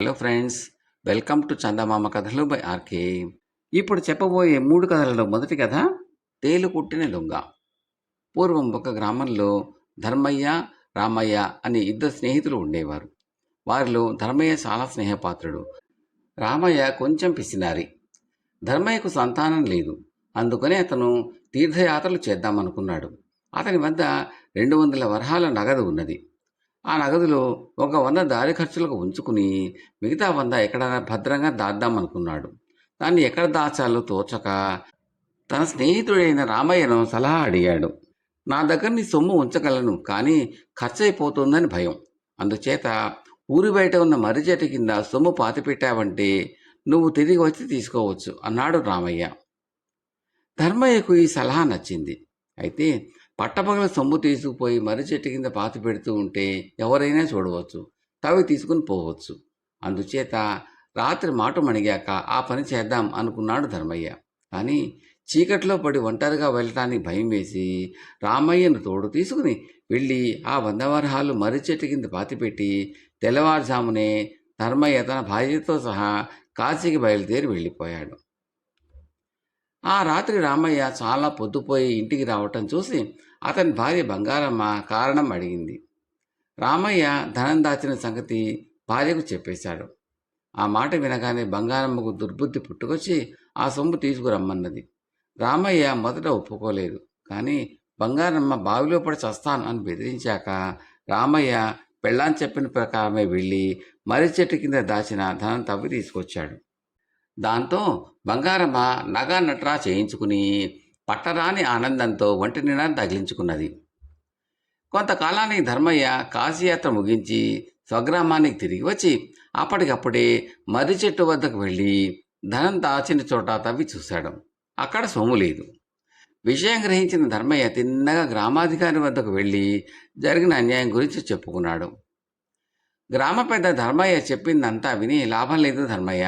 Hello friends, welcome to చందమామ కథలు by RK. ఇప్పుడు చెప్పబోయే 3 కథలలో మొదటి కథ తేలు కుట్టిన దొంగ. పూర్వం ఒక గ్రామంలో ధర్మయ్య, రామయ్య అనే ఇద్దరు స్నేహితులు ఉండేవారు. వారిలో ధర్మయ్య చాలా స్నేహపాత్రుడు. రామయ్య కొంచెం పిసినారి. ధర్మయ్యకు సంతానం లేదు. అందుకని అతను తీర్థయాత్రలు చేద్దామనుకున్నాడు. అతని వద్ద 200 వరహాల నగదు ఉన్నది. ఆ నగదులో ఒక 100 దారి ఖర్చులకు ఉంచుకుని మిగతా 100 ఎక్కడైనా భద్రంగా దాద్దామనుకున్నాడు. దాన్ని ఎక్కడ దాచాలో తోచక తన స్నేహితుడైన రామయ్యను సలహా అడిగాడు. నా దగ్గర నీ సొమ్ము ఉంచగలను, కానీ ఖర్చయిపోతుందని భయం. అందుచేత ఊరి బయట ఉన్న మర్రి చెట్టు కింద సొమ్ము పాతిపెట్టావంటే నువ్వు తిరిగి వచ్చి తీసుకోవచ్చు అన్నాడు రామయ్య. ధర్మయ్యకు ఈ సలహా నచ్చింది. అయితే పట్టపగల సొమ్ము తీసుకుపోయి మర్రి చెట్టు కింద పాతి పెడుతూ ఉంటే ఎవరైనా చూడవచ్చు, తవి తీసుకుని పోవచ్చు. అందుచేత రాత్రి మాట మణిగాక ఆ పని చేద్దాం అనుకున్నాడు ధర్మయ్య. కానీ చీకట్లో పడి ఒంటరిగా వెళ్ళటానికి భయం వేసి రామయ్యను తోడు తీసుకుని వెళ్ళి ఆ 100 వరహాలు మర్రి చెట్టు కింద పాతిపెట్టి తెల్లవారుజామునే ధర్మయ్య తన భార్యతో సహా కాశీకి బయలుదేరి వెళ్ళిపోయాడు. ఆ రాత్రి రామయ్య చాలా పొద్దుపోయి ఇంటికి రావటం చూసి అతని భార్య బంగారమ్మ కారణం అడిగింది. రామయ్య ధనం దాచిన సంగతి భార్యకు చెప్పేశాడు. ఆ మాట వినగానే బంగారమ్మకు దుర్బుద్ధి పుట్టుకొచ్చి ఆ సొమ్ము తీసుకురమ్మన్నది. రామయ్య మొదట ఒప్పుకోలేదు. కానీ బంగారమ్మ బావిలో పడి చస్తాను అని బెదిరించాక రామయ్య పెళ్ళాం చెప్పిన ప్రకారమే వెళ్ళి మర్రి చెట్టు కింద దాచిన ధనం తవ్వి తీసుకొచ్చాడు. దాంతో బంగారమ్మ నగా నట్రా చేయించుకుని పట్టరాని ఆనందంతో ఒంటి నిండా తగిలించుకున్నది. కొంతకాలానికి ధర్మయ్య కాశీయాత్ర ముగించి స్వగ్రామానికి తిరిగి వచ్చి అప్పటికప్పుడే మర్రి చెట్టు వద్దకు వెళ్ళి ధనం దాచిన చోట తవ్వి చూశాడు. అక్కడ సొమ్ము లేదు. విషయం గ్రహించిన ధర్మయ్య తిన్నగా గ్రామాధికారి వద్దకు వెళ్ళి జరిగిన అన్యాయం గురించి చెప్పుకున్నాడు. గ్రామ పెద్ద ధర్మయ్య చెప్పిందంతా విని లాభం లేదు ధర్మయ్య,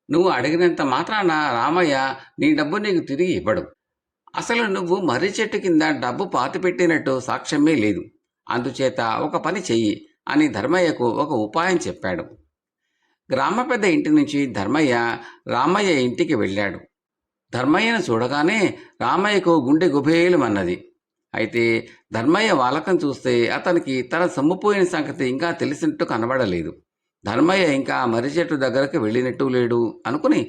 నువ్వు అడిగినంత మాత్రాన రామయ్య నీ డబ్బు నీకు తిరిగి ఇవ్వడు. అసలు నువ్వు మర్రి చెట్టు కింద డబ్బు పాతిపెట్టినట్టు సాక్ష్యమే లేదు. అందుచేత ఒక పని చెయ్యి అని ధర్మయ్యకు ఒక ఉపాయం చెప్పాడు. గ్రామ పెద్ద ఇంటి నుంచి ధర్మయ్య రామయ్య ఇంటికి వెళ్ళాడు. ధర్మయ్యను చూడగానే రామయ్యకు గుండె గుబేలుమన్నది. అయితే ధర్మయ్య వాలకం చూస్తే అతనికి తన సొమ్ముపోయిన సంగతి ఇంకా తెలిసినట్టు కనబడలేదు. ధర్మయ్య ఇంకా మర్రి చెట్టు దగ్గరకు వెళ్ళినట్టు లేడు అనుకుని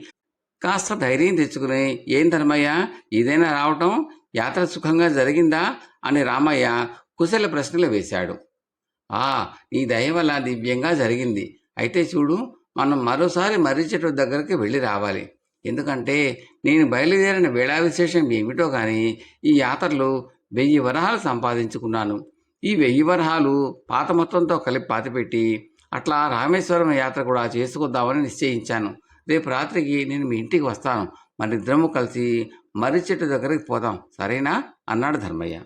కాస్త ధైర్యం తెచ్చుకుని, ఏం ధర్మయ్య, ఇదైనా రావటం, యాత్ర సుఖంగా జరిగిందా అని రామయ్య కుశల ప్రశ్నలు వేశాడు. నీ దయ వల్ల దివ్యంగా జరిగింది. అయితే చూడు, మనం మరోసారి మర్రి చెట్టు దగ్గరికి వెళ్ళి రావాలి. ఎందుకంటే నేను బయలుదేరిన వేళా విశేషం ఏమిటో కానీ ఈ యాత్రలో 1000 వరహాలు సంపాదించుకున్నాను. ఈ 1000 వరహాలు పాత మొత్తంతో కలిపి పాతిపెట్టి అట్లా రామేశ్వరం యాత్ర కూడా చేసుకొద్దామని నిశ్చయించాను. రేపు రాత్రికి నేను మీ ఇంటికి వస్తాను. మరిద్దరము కలిసి మర్రి చెట్టు దగ్గరికి పోదాం, సరేనా అన్నాడు ధర్మయ్య.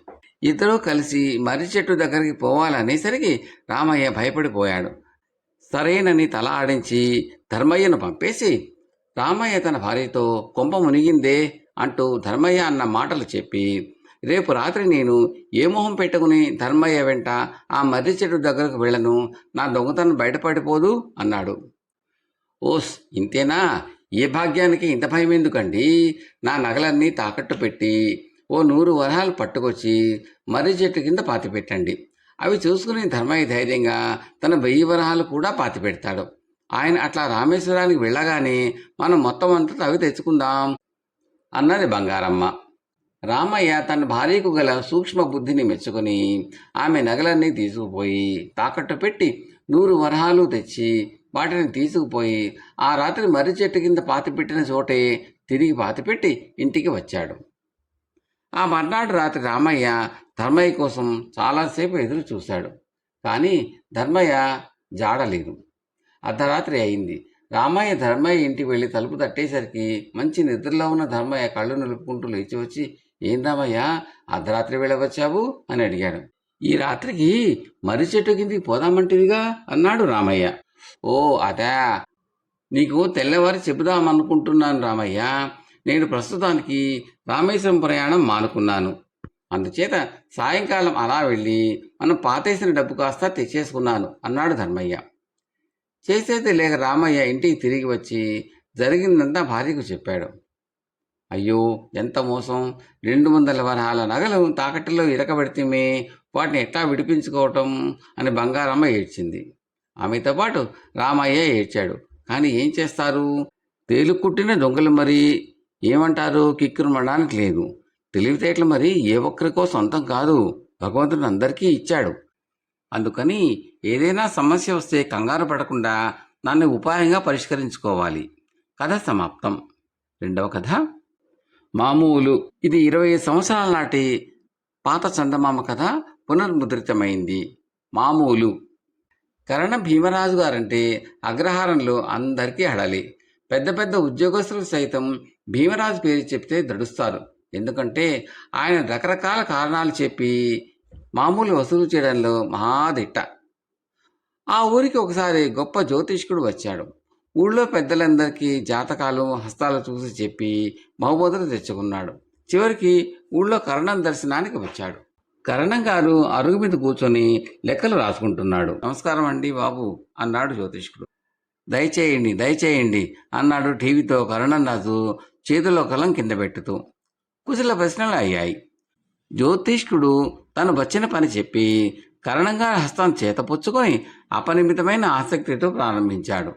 ఇద్దరూ కలిసి మర్రి చెట్టు దగ్గరికి పోవాలనేసరికి రామయ్య భయపడిపోయాడు. సరేనని తల ఆడించి ధర్మయ్యను పంపేసి రామయ్య తన భార్యతో కొంప మునిగిందే అంటూ ధర్మయ్య అన్న మాటలు చెప్పి, రేపు రాత్రి నేను ఏ మొహం పెట్టుకుని ధర్మయ్య వెంట ఆ మర్రి చెట్టు దగ్గరకు వెళ్ళను, నా దొంగతనం బయటపడిపోదు అన్నాడు. ఓస్, ఇంతేనా? ఏ భాగ్యానికి ఇంత భయం ఎందుకండి? నా నగలన్నీ తాకట్టు పెట్టి ఓ 100 వరహాలు పట్టుకొచ్చి మర్రి చెట్టు కింద పాతిపెట్టండి. అవి చూసుకుని ధర్మయ్య ధైర్యంగా తన 1000 వరహాలు కూడా పాతిపెడతాడు. ఆయన అట్లా రామేశ్వరానికి వెళ్ళగానే మనం మొత్తం అంతా అవి తెచ్చుకుందాం అన్నది బంగారమ్మ. రామయ్య తన భార్యకు గల సూక్ష్మ బుద్ధిని మెచ్చుకొని ఆమె నగలన్నీ తీసుకుపోయి తాకట్టు పెట్టి 100 వరహాలు తెచ్చి వాటిని తీసుకుపోయి ఆ రాత్రి మర్రి చెట్టు కింద పాతిపెట్టిన చోటే తిరిగి పాతిపెట్టి ఇంటికి వచ్చాడు. ఆ మర్నాడు రాత్రి రామయ్య ధర్మయ్య కోసం చాలాసేపు ఎదురు చూశాడు. కానీ ధర్మయ్య జాడలేదు. అర్ధరాత్రి అయింది. రామయ్య ధర్మయ్య ఇంటికి వెళ్ళి తలుపు తట్టేసరికి మంచి నిద్రలో ఉన్న ధర్మయ్య కళ్ళు నిలుపుకుంటూ లేచి వచ్చి, ఏం రామయ్య, అర్ధరాత్రి వెళ్ళవచ్చావు అని అడిగాడు. ఈ రాత్రికి మర్రి చెట్టు కిందికి పోదామంటివిగా అన్నాడు రామయ్య. ఓ అదా, నీకు తెల్లవారి చెబుదామనుకుంటున్నాను రామయ్య. నేను ప్రస్తుతానికి రామేశ్వరం ప్రయాణం మానుకున్నాను. అందుచేత సాయంకాలం అలా వెళ్ళి మనం పాతేసిన డబ్బు కాస్త తెచ్చేసుకున్నాను అన్నాడు ధర్మయ్య. చేసేది లేక రామయ్య ఇంటికి తిరిగి వచ్చి జరిగిందంతా భార్యకు చెప్పాడు. అయ్యో, ఎంత మోసం! 200 వరహాల నగలు తాకట్టులో ఇరకబెడితేమే, వాటిని ఎట్లా విడిపించుకోవటం అని బంగారమ్మ ఏడ్చింది. ఆమెతో పాటు రామయ్య ఏడ్చాడు. కానీ ఏం చేస్తారు? తేలుకుట్టిన దొంగలు మరి ఏమంటారు? కిక్కురుమనడానికి లేదు. తెలివితేటలు మరి ఏ ఒక్కరికో సొంతం కాదు, భగవంతుడు అందరికీ ఇచ్చాడు. అందుకని ఏదైనా సమస్య వస్తే కంగారు పడకుండా దాన్ని ఉపాయంగా పరిష్కరించుకోవాలి. కథ సమాప్తం. రెండవ కథ మామూలు. ఇది 20 సంవత్సరాల నాటి పాత చందమామ కథ పునర్ముద్రితమైంది. మామూలు. కరణ భీమరాజు గారంటే అగ్రహారంలో అందరికీ హడలి. పెద్ద పెద్ద ఉద్యోగస్తులు సైతం భీమరాజు పేరు చెప్తే దడుస్తారు. ఎందుకంటే ఆయన రకరకాల కారణాలు చెప్పి మామూలు వసూలు చేయడంలో మహాదిట్ట. ఆ ఊరికి ఒకసారి గొప్ప జ్యోతిష్కుడు వచ్చాడు. ఊళ్ళో పెద్దలందరికీ జాతకాలు హస్తాలు చూసి చెప్పి బహుమతులు తెచ్చుకున్నాడు. చివరికి ఊళ్ళో కరణం దర్శనానికి వచ్చాడు. కరణం గారు అరుగు మీద కూర్చొని లెక్కలు రాసుకుంటున్నాడు. నమస్కారం అండి బాబు అన్నాడు జ్యోతిష్కుడు. దయచేయండి దయచేయండి అన్నాడు టీవీతో కరణం రాజు చేతిలో కలం కింద పెట్టుతూ. కుశల ప్రశ్నలు అయ్యాయి. జ్యోతిష్కుడు తను వచ్చిన పని చెప్పి కరణంగా హస్తం చేతపుచ్చుకొని అపరిమితమైన ఆసక్తితో ప్రారంభించాడు.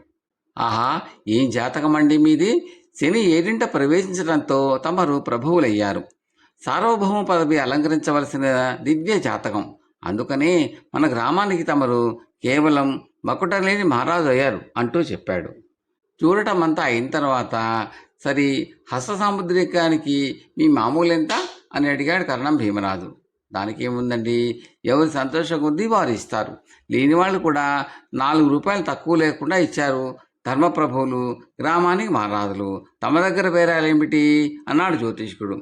ఆహా, ఏం జాతకమండి మీది! శని 7ంట ప్రవేశించడంతో తమరు ప్రభువులయ్యారు. సార్వభౌమ పదవి అలంకరించవలసిన దివ్య జాతకం. అందుకనే మన గ్రామానికి తమరు కేవలం మకుటలేని మహారాజు అయ్యారు అంటూ చెప్పాడు. చూడటమంతా అయిన తర్వాత, సరి హస్త సాముద్రికానికి మీ మామూలు ఎంత అని అడిగాడు కరణం భీమరాజు. దానికేముందండి, ఎవరి సంతోషం కొద్దీ వారు ఇస్తారు. లేని వాళ్ళు కూడా 4 రూపాయలు తక్కువ లేకుండా ఇచ్చారు. ధర్మప్రభువులు, గ్రామానికి మహారాజులు, తమ దగ్గర బేరాలేమిటి అన్నాడు జ్యోతిష్కుడు.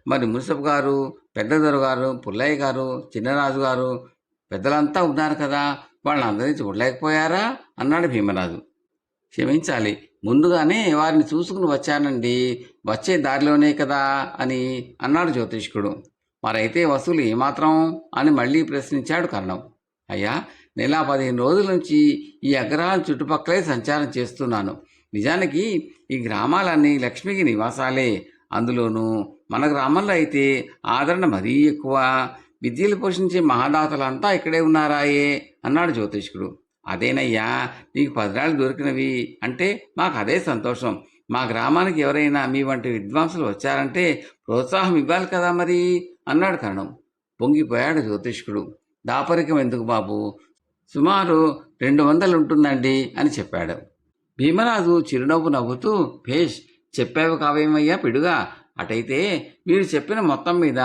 మరి మున్సబ్ గారు, పెద్దదొర గారు, పుల్లయ్య గారు, చిన్నరాజు గారు పెద్దలంతా ఉన్నారు కదా, వాళ్ళందరినీ చూడలేకపోయారా అన్నాడు భీమరాజు. క్షమించాలి, ముందుగానే వారిని చూసుకుని వచ్చానండి, వచ్చే దారిలోనే కదా అని అన్నాడు జ్యోతిష్కుడు. మరైతే వసూలు ఏమాత్రం అని మళ్ళీ ప్రశ్నించాడు కర్ణం. అయ్యా, నెల 15 రోజుల నుంచి ఈ అగ్రహారం చుట్టుపక్కలే సంచారం చేస్తున్నాను. నిజానికి ఈ గ్రామాలన్నీ లక్ష్మికి నివాసాలే. అందులోనూ మన గ్రామంలో అయితే ఆదరణ మరీ ఎక్కువ. విద్యలు పోషించే మహాదాతలంతా ఇక్కడే ఉన్నారాయే అన్నాడు జ్యోతిష్కుడు. అదేనయ్యా, నీకు 10 రాళ్ళు దొరికినవి అంటే మాకు అదే సంతోషం. మా గ్రామానికి ఎవరైనా మీ వంటి విద్వాంసులు వచ్చారంటే ప్రోత్సాహం ఇవ్వాలి కదా మరి అన్నాడు కరణం. పొంగిపోయాడు జ్యోతిష్కుడు. దాపరికం ఎందుకు బాబు, సుమారు 200 ఉంటుందండి అని చెప్పాడు. భీమరాజు చిరునవ్వు నవ్వుతూ, భేష్, చెప్పావు కావేమయ్యా పిడుగా. అటైతే మీరు చెప్పిన మొత్తం మీద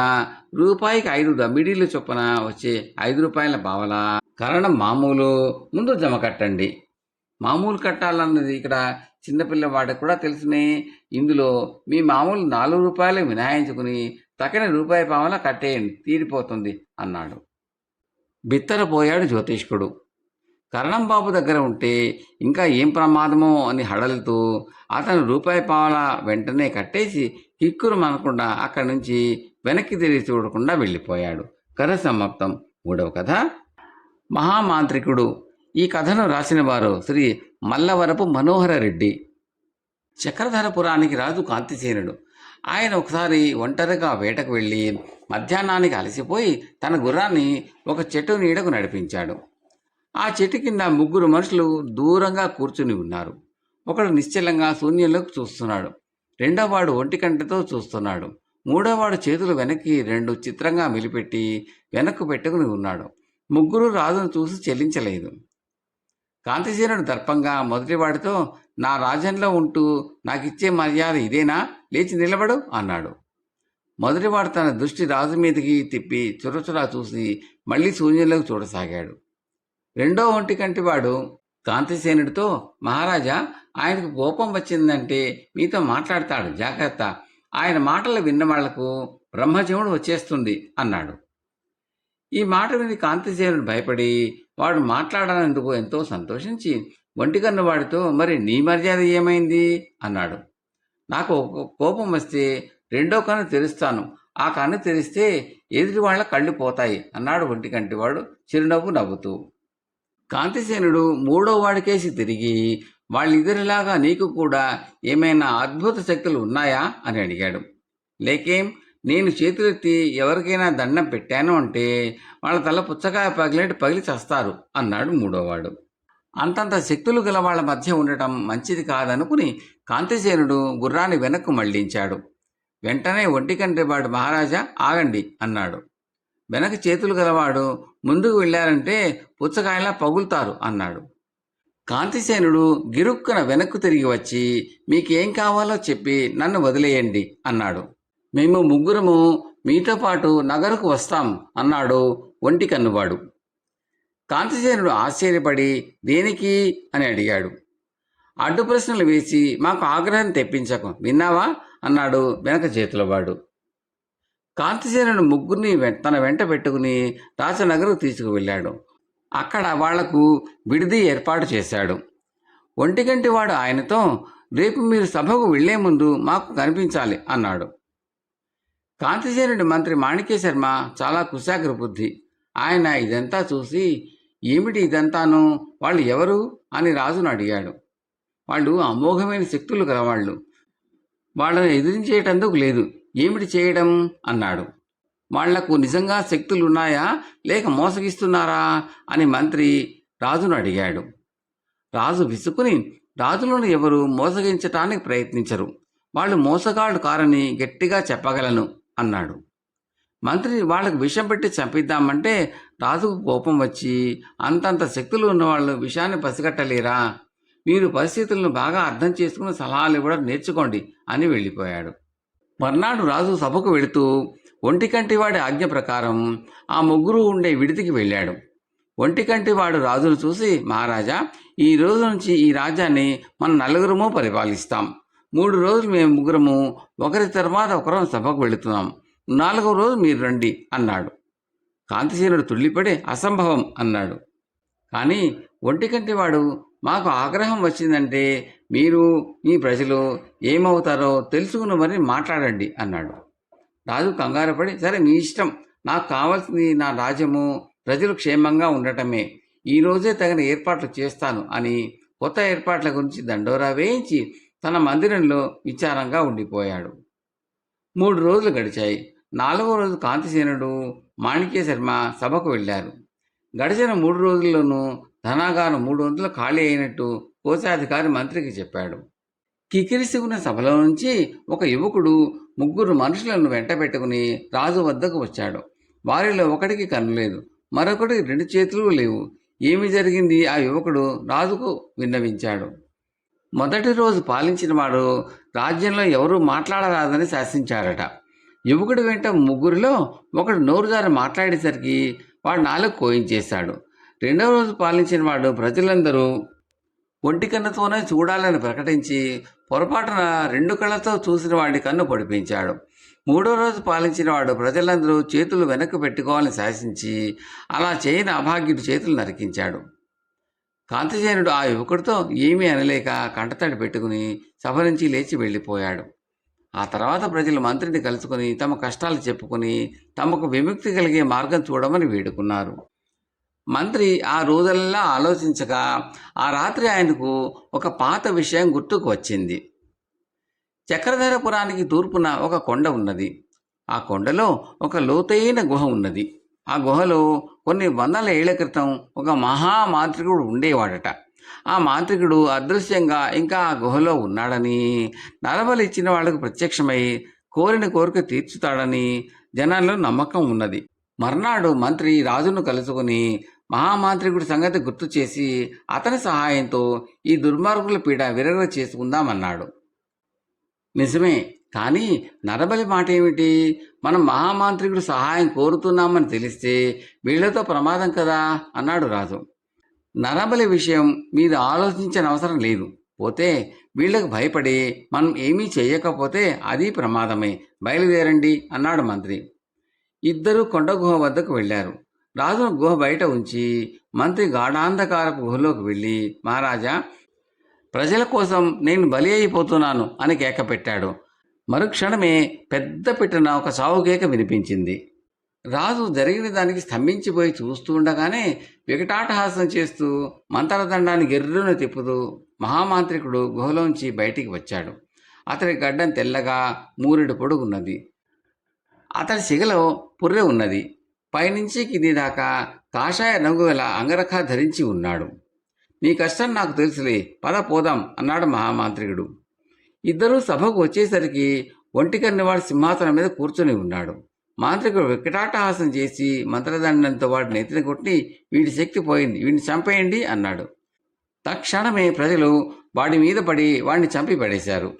రూపాయికి 5 దమ్మిడీలు చొప్పున వచ్చే 5 రూపాయల పావలా కరణం మామూలు ముందు జమ కట్టండి. మామూలు కట్టాలన్నది ఇక్కడ చిన్నపిల్లవాడికి కూడా తెలుసునే. ఇందులో మీ మామూలు 4 రూపాయలు వినాయించుకుని తగిన రూపాయి పావలా కట్టేయండి, తీరిపోతుంది అన్నాడు. బిత్తరపోయాడు జ్యోతిష్కుడు. కరణం బాబు దగ్గర ఉంటే ఇంకా ఏం ప్రమాదమో అని హడలుతూ అతను రూపాయి పావలా వెంటనే కట్టేసి కిక్కురు మనకుండా అక్కడి నుంచి వెనక్కి తిరిగి చూడకుండా వెళ్ళిపోయాడు. కథ సమాప్తం. 3వ కథ మహామాంత్రికుడు. ఈ కథను రాసిన వారు శ్రీ మల్లవరపు మనోహర రెడ్డి. చక్రధరపురానికి రాజు కాంతిసేనుడు. ఆయన ఒకసారి ఒంటరిగా వేటకు వెళ్ళి మధ్యాహ్నానికి అలసిపోయి తన గుర్రాన్ని ఒక చెట్టు నీడకు నడిపించాడు. ఆ చెట్టు కింద 3 మనుషులు దూరంగా కూర్చుని ఉన్నారు. ఒకడు నిశ్చలంగా శూన్యంలోకి చూస్తున్నాడు. రెండోవాడు ఒంటికంటతో చూస్తున్నాడు. మూడోవాడు చేతులు వెనక్కి 2 చిత్రంగా మెలిపెట్టి వెనక్కు పెట్టుకుని ఉన్నాడు. 3 రాజును చూసి చెల్లించలేదు. కాంతిసేనుడు దర్పంగా మొదటివాడితో, నా రాజ్యంలో ఉంటూ నాకిచ్చే మర్యాద ఇదేనా? లేచి నిలబడు అన్నాడు. మొదటివాడు తన దృష్టి రాజు మీదకి తిప్పి చురచురా చూసి మళ్ళీ శూన్యంలోకి చూడసాగాడు. రెండో ఒంటికంటివాడు కాంతిసేనుడితో, మహారాజా, ఆయనకు కోపం వచ్చిందంటే మీతో మాట్లాడతాడు, జాగ్రత్త. ఆయన మాటలు విన్న వాళ్లకు బ్రహ్మజముడు వచ్చేస్తుంది అన్నాడు. ఈ మాట విని కాంతిసేనుడు భయపడి వాడు మాట్లాడనందుకు ఎంతో సంతోషించి ఒంటికన్ను వాడితో, మరి నీ మర్యాద ఏమైంది అన్నాడు. నాకు కోపం వస్తే రెండో కన్ను తెరుస్తాను, ఆ కన్ను తెరిస్తే ఎదుటి వాళ్ళ కళ్ళు పోతాయి అన్నాడు ఒంటికంటివాడు చిరునవ్వు నవ్వుతూ. కాంతిసేనుడు మూడో వాడికేసి తిరిగి, వాళ్ళిద్దరిలాగా నీకు కూడా ఏమైనా అద్భుత శక్తులు ఉన్నాయా అని అడిగాడు. లేకేం, నేను చేతులెత్తి ఎవరికైనా దండం పెట్టాను అంటే వాళ్ళ తల పుచ్చకాయ పగిలినట్టు పగిలి చస్తారు అన్నాడు మూడోవాడు. అంతంత శక్తులు గల వాళ్ళ మధ్య ఉండటం మంచిది కాదనుకుని కాంతిసేనుడు గుర్రాన్ని వెనక్కు మళ్లించాడు. వెంటనే ఒంటికంటివాడు మహారాజా ఆగండి అన్నాడు. వెనక చేతులు గలవాడు ముందుకు వెళ్ళారంటే పుచ్చకాయలా పగులుతారు అన్నాడు. కాంతిసేనుడు గిరుక్కున వెనక్కు తిరిగి వచ్చి మీకేం కావాలో చెప్పి నన్ను వదిలేయండి అన్నాడు. మేము ముగ్గురము మీతో పాటు నగరకు వస్తాం అన్నాడు ఒంటి కన్నువాడు. కాంతిసేనుడు ఆశ్చర్యపడి దేనికి అని అడిగాడు. అడ్డు ప్రశ్నలు వేసి మాకు ఆగ్రహం తెప్పించకు, విన్నావా అన్నాడు వెనక చేతులవాడు. కాంతిసేనుడు ముగ్గురిని తన వెంట పెట్టుకుని రాచనగరకు తీసుకువెళ్ళాడు. అక్కడ వాళ్లకు విడిది ఏర్పాటు చేశాడు. ఒంటిగంటివాడు ఆయనతో రేపు మీరు సభకు వెళ్లే ముందు మాకు కనిపించాలి అన్నాడు. కాంతిసేనుడి మంత్రి మాణిక్య శర్మ చాలా కుశాగ్ర బుద్ధి. ఆయన ఇదంతా చూసి ఏమిటి ఇదంతాను, వాళ్ళు ఎవరు అని రాజును అడిగాడు. వాళ్ళు అమోఘమైన శక్తులు గలవాళ్ళు, వాళ్ళని ఎదిరించేటందుకు లేదు, ఏమిటి చేయడం అన్నాడు. వాళ్లకు నిజంగా శక్తులున్నాయా లేక మోసగిస్తున్నారా అని మంత్రి రాజును అడిగాడు. రాజు విసుకుని రాజులను ఎవరు మోసగించటానికి ప్రయత్నించరు, వాళ్ళు మోసగాళ్ళు కారని గట్టిగా చెప్పగలను అన్నాడు. మంత్రి వాళ్లకు విషం పెట్టి చంపిద్దామంటే రాజుకు కోపం వచ్చి అంతంత శక్తులు ఉన్నవాళ్ళు విషాన్ని పసిగట్టలేరా, మీరు పరిస్థితులను బాగా అర్థం చేసుకుని సలహాలు ఇవ్వడం నేర్చుకోండి అని వెళ్ళిపోయాడు. మర్నాడు రాజు సభకు వెళుతూ ఒంటికంటివాడి ఆజ్ఞ ప్రకారం ఆ ముగ్గురు ఉండే విడిదికి వెళ్ళాడు. ఒంటికంటివాడు రాజును చూసి మహారాజా, ఈ రోజు నుంచి ఈ రాజ్యాన్ని మనం నలుగురము పరిపాలిస్తాం. 3 రోజులు మేము ముగ్గురము ఒకరి తర్వాత ఒకరం సభకు వెళుతున్నాం, 4వ రోజు మీరు రండి అన్నాడు. కాంతిసేనుడు తుళ్ళిపడి అసంభవం అన్నాడు. కానీ ఒంటికంటివాడు మాకు ఆగ్రహం వచ్చిందంటే మీరు మీ ప్రజలు ఏమవుతారో తెలుసుకుని మరి మాట్లాడండి అన్నాడు. రాజు కంగారుపడి సరే మీ ఇష్టం, నాకు కావాల్సింది నా రాజ్యము ప్రజలు క్షేమంగా ఉండటమే, ఈరోజే తగిన ఏర్పాట్లు చేస్తాను అని కొత్త ఏర్పాట్ల గురించి దండోరా వేయించి తన మందిరంలో విచారంగా ఉండిపోయాడు. 3 రోజులు గడిచాయి. 4వ రోజు కాంతిసేనుడు మాణిక్య శర్మ సభకు వెళ్ళారు. గడిచిన 3 రోజుల్లోనూ ధనాగారం 300 ఖాళీ అయినట్టు కోశాధికారి మంత్రికి చెప్పాడు. కికిరిసి ఉన్న సభలో నుంచి ఒక యువకుడు 3 మనుషులను వెంట పెట్టుకుని రాజు వద్దకు వచ్చాడు. వారిలో ఒకటికి కన్నులేదు, మరొకటికి 2 చేతులు లేవు. ఏమి జరిగింది ఆ యువకుడు రాజుకు విన్నవించాడు. మొదటి రోజు పాలించిన వాడు రాజ్యంలో ఎవరూ మాట్లాడరాదని శాసించారట. యువకుడి వెంట 3 ఒకడు నోరుజారి మాట్లాడేసరికి వాడు 4 కోయించేశాడు. 2వ రోజు పాలించిన వాడు ప్రజలందరూ ఒంటి కన్నుతోనే చూడాలని ప్రకటించి పొరపాటున 2 కళ్ళతో చూసిన వాడి కన్ను పొడిపించాడు. 3వ రోజు పాలించిన వాడు ప్రజలందరూ చేతులు వెనక్కు పెట్టుకోవాలని శాసించి అలా చేయని అభాగ్యుడి చేతులు నరికించాడు. కాంతిసేనుడు ఆ యువకుడితో ఏమీ అనలేక కంటతడి పెట్టుకుని సభ నుంచి లేచి వెళ్ళిపోయాడు. ఆ తర్వాత ప్రజలు మంత్రిని కలుసుకుని తమ కష్టాలు చెప్పుకుని తమకు విముక్తి కలిగే మార్గం చూడమని వేడుకున్నారు. మంత్రి ఆ రోజుల్లా ఆలోచించగా ఆ రాత్రి ఆయనకు ఒక పాత విషయం గుర్తుకు వచ్చింది. చక్రధరపురానికి తూర్పున ఒక కొండ ఉన్నది. ఆ కొండలో ఒక లోతైన గుహ ఉన్నది. ఆ గుహలో కొన్ని వందల ఏళ్ల క్రితం ఒక మహామాంత్రికుడు ఉండేవాడట. ఆ మాంత్రికుడు అదృశ్యంగా ఇంకా ఆ గుహలో ఉన్నాడని, నరబలి ఇచ్చిన వాళ్లకు ప్రత్యక్షమై కోరిన కోరిక తీర్చుతాడని జనాల్లో నమ్మకం ఉన్నది. మర్నాడు మంత్రి రాజును కలుసుకుని మహామాంత్రికుడి సంగతి గుర్తు చేసి అతని సహాయంతో ఈ దుర్మార్గుల పీడ విరగ చేసుకుందామన్నాడు. నిజమే, కానీ నరబలి మాట ఏమిటి? మనం మహామాంత్రికుడు సహాయం కోరుతున్నామని తెలిస్తే వీళ్లతో ప్రమాదం కదా అన్నాడు రాజు. నరబలి విషయం మీరు ఆలోచించిన అవసరం లేదు. పోతే వీళ్లకు భయపడి మనం ఏమీ చేయకపోతే అది ప్రమాదమే, బయలుదేరండి అన్నాడు మంత్రి. ఇద్దరూ కొండ గుహ వద్దకు వెళ్ళారు. రాజును గుహ బయట ఉంచి మంత్రి గాఢాంధకారపు గుహలోకి వెళ్ళి మహారాజా, ప్రజల కోసం నేను బలి అయిపోతున్నాను అని కేక పెట్టాడు. మరుక్షణమే పెద్ద పెట్టిన ఒక చావు కేక వినిపించింది. రాజు జరిగిన దానికి స్తంభించిపోయి చూస్తూ ఉండగానే వికటాటహాసం చేస్తూ మంత్రదండాన్ని గెర్రున తిప్పుతూ మహామాంత్రికుడు గుహలోంచి బయటికి వచ్చాడు. అతడి గడ్డం తెల్లగా మూరెడు పొడుగున్నది. అతడి సిగలో పుర్రె ఉన్నది. పైనుంచి కింది దాకా కాషాయ రంగు గల అంగరఖ ధరించి ఉన్నాడు. నీ కష్టం నాకు తెలుసులే, పద పోదాం అన్నాడు మహామాంత్రికుడు. ఇద్దరూ సభకు వచ్చేసరికి ఒంటికన్నివాడు సింహాసనం మీద కూర్చొని ఉన్నాడు. మాంత్రికుడు వికటాటహాసం చేసి మంత్రదండంతో వాడిని నెత్తిన కొట్టి, వీడి శక్తి పోయింది, వీడిని చంపేయండి అన్నాడు. తక్షణమే ప్రజలు వాడి మీద పడి వాడిని చంపి పడేశారు.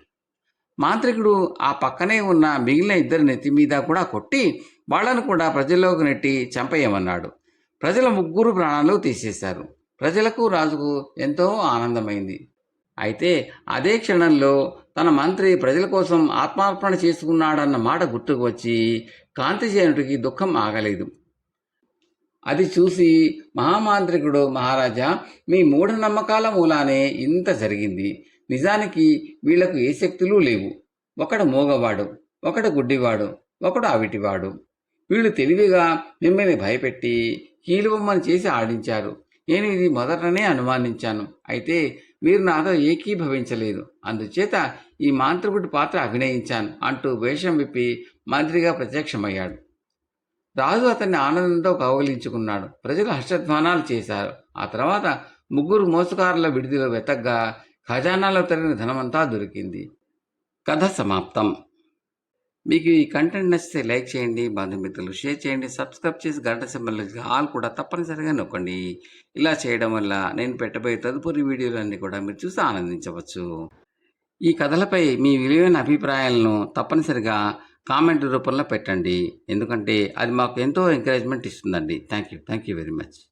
మాంత్రికుడు ఆ పక్కనే ఉన్న మిగిలిన ఇద్దరి నెత్తి మీద కూడా కొట్టి వాళ్లను కూడా ప్రజల్లోకి నెట్టి చంపేయమన్నాడు. ప్రజల ముగ్గురు ప్రాణాలు తీసేశారు. ప్రజలకు రాజుకు ఎంతో ఆనందమైంది. అయితే అదే క్షణంలో తన మంత్రి ప్రజల కోసం ఆత్మార్పణ చేసుకున్నాడన్న మాట గుర్తుకు వచ్చి కాంతిసేనుడికి దుఃఖం ఆగలేదు. అది చూసి మహామాంత్రికుడు, మహారాజా, మీ మూఢనమ్మకాల మూలానే ఇంత జరిగింది. నిజానికి వీళ్లకు ఏ శక్తులు లేవు. ఒకడు మూగవాడు, ఒకడు గుడ్డివాడు, ఒకడు అవిటివాడు. వీళ్ళు తెలివిగా మిమ్మల్ని భయపెట్టి కీలుబొమ్మని చేసి ఆడించారు. నేను ఇది మొదటనే అనుమానించాను. అయితే మీరు నాతో ఏకీభవించలేదు. అందుచేత ఈ మాంత్రికుడి పాత్ర అభినయించాను అంటూ వేషం విప్పి మంత్రిగా ప్రత్యక్షమయ్యాడు. రాజు అతన్ని ఆనందంతో కౌగిలించుకున్నాడు. ప్రజలు హర్షధ్వానాలు చేశారు. ఆ తర్వాత ముగ్గురు మోసకారుల విడిదిలో వెతగ్గా ఖజానాలో తరిగిన ధనమంతా దొరికింది. కథ సమాప్తం. మీకు ఈ కంటెంట్ నచ్చితే లైక్ చేయండి, బంధుమిత్రులు షేర్ చేయండి, సబ్స్క్రైబ్ చేసి గంట సింబల్ ఆల్ కూడా తప్పనిసరిగా నొక్కండి. ఇలా చేయడం వల్ల నేను పెట్టబోయే తదుపరి వీడియోలన్నీ కూడా మీరు చూసి ఆనందించవచ్చు. ఈ కథలపై మీ విలువైన అభిప్రాయాలను తప్పనిసరిగా కామెంట్ రూపంలో పెట్టండి. ఎందుకంటే అది మాకు ఎంతో ఎంకరేజ్మెంట్ ఇస్తుందండి. Thank you very much.